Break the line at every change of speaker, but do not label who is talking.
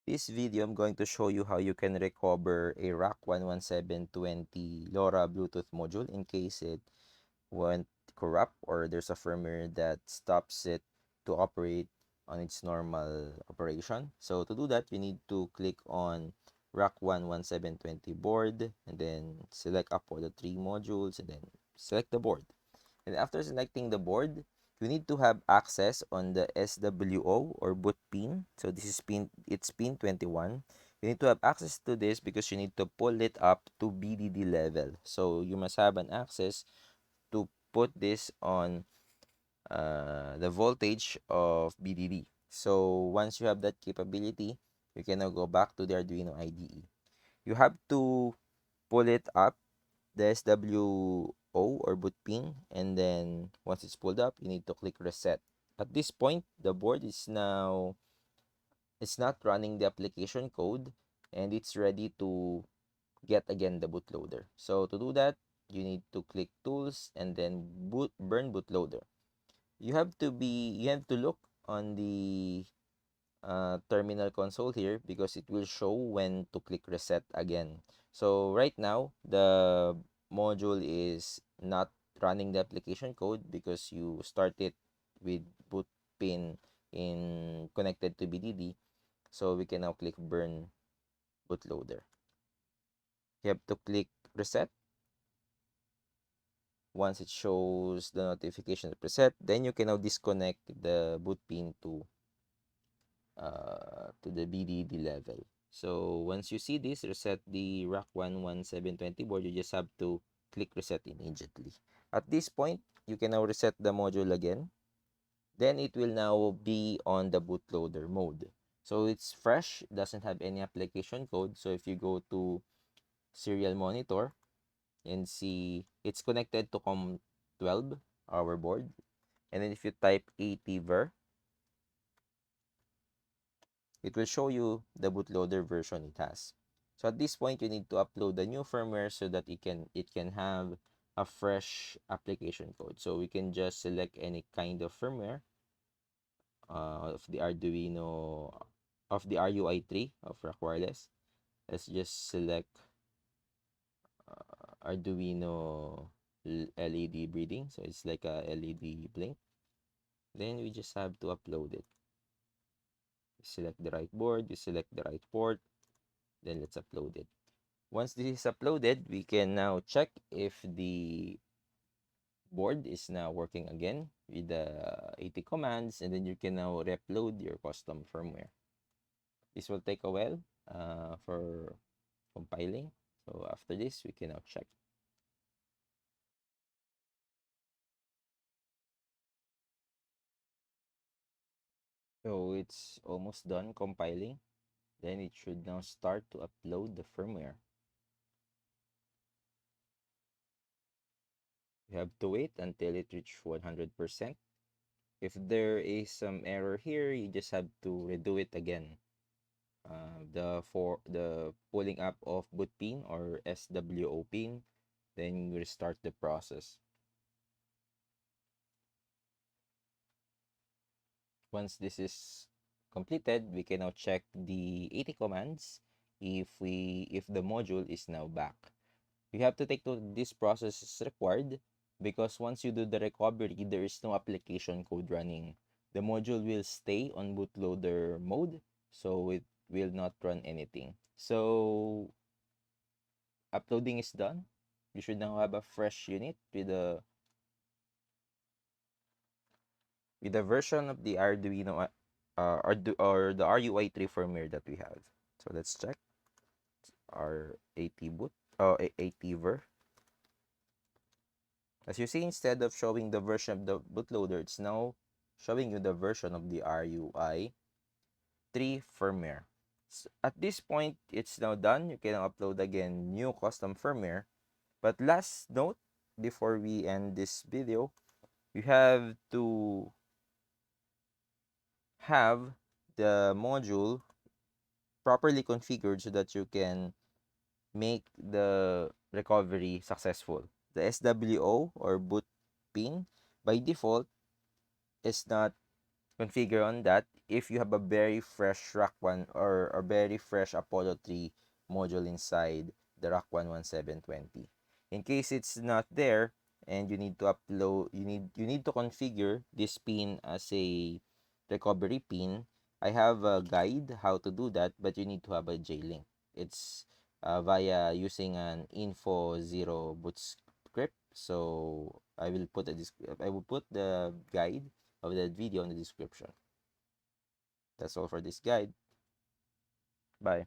This video, I'm going to show you how you can recover a RAK11720 LoRa Bluetooth module in case it went corrupt or there's a firmware that stops it to operate on its normal operation. So to do that, you need to click on RAK11720 board and then select up for the 3 modules and then select the board. And after selecting the board, you need to have access on the SWO or boot pin. So this is it's pin 21. You need to have access to this because you need to pull it up to BDD level. So you must have an access to put this on the voltage of BDD. So once you have that capability, you can now go back to the Arduino IDE. You have to pull it up the SWO or boot pin, and then once it's pulled up, you need to click reset. At this point, the board is now, it's not running the application code and it's ready to get again the bootloader. So to do that, you need to click tools and then burn bootloader. You have to look on the terminal console here because it will show when to click reset again. So right now, the module is not running the application code because you start it with boot pin in connected to BDD. So we can now click burn bootloader. You have to click reset. Once it shows the notification of reset, then you can now disconnect the boot pin to the BDD level. So once you see this, reset the RAK11720 board, you just have to click reset immediately. At this point, you can now reset the module again. Then it will now be on the bootloader mode. So it's fresh, doesn't have any application code. So if you go to serial monitor and see it's connected to COM12, our board. And then if you type ATver, it will show you the bootloader version it has. So at this point, you need to upload the new firmware so that it can have a fresh application code. So we can just select any kind of firmware of the Arduino, of the RUI3 of RAK Wireless. Let's just select Arduino LED breathing. So it's like a LED blink. Then we just have to upload it. Select the right board, you select the right port, then let's upload it. Once this is uploaded, we can now check if the board is now working again with the 80 commands, and then you can now reupload your custom firmware. This will take a while for compiling. So after this, we can now check. So it's almost done compiling. Then it should now start to upload the firmware. You have to wait until it reaches 100%. If there is some error here, you just have to redo it again. For the pulling up of boot pin or SWO pin, then you restart the process. Once this is completed, we can now check the 80 commands if the module is now back. You have to take note this process is required because once you do the recovery, there is no application code running. The module will stay on bootloader mode, so it will not run anything. So uploading is done. You should now have a fresh unit with the version of the Arduino or the RUI3 firmware that we have. So let's check our ATver. As you see, instead of showing the version of the bootloader, it's now showing you the version of the RUI3 firmware. So at this point, it's now done. You can upload again new custom firmware. But last note, before we end this video, you have to have the module properly configured so that you can make the recovery successful. The SWO or boot pin by default is not configure on that if you have a very fresh RAK1 or a very fresh Apollo 3 module inside the RAK11720. In case it's not there and you need to upload, you need to configure this pin as a recovery pin. I have a guide how to do that, but you need to have a J-link. It's via using an info0 boot script. So I will put the guide of that video in the description. That's all for this guide. Bye.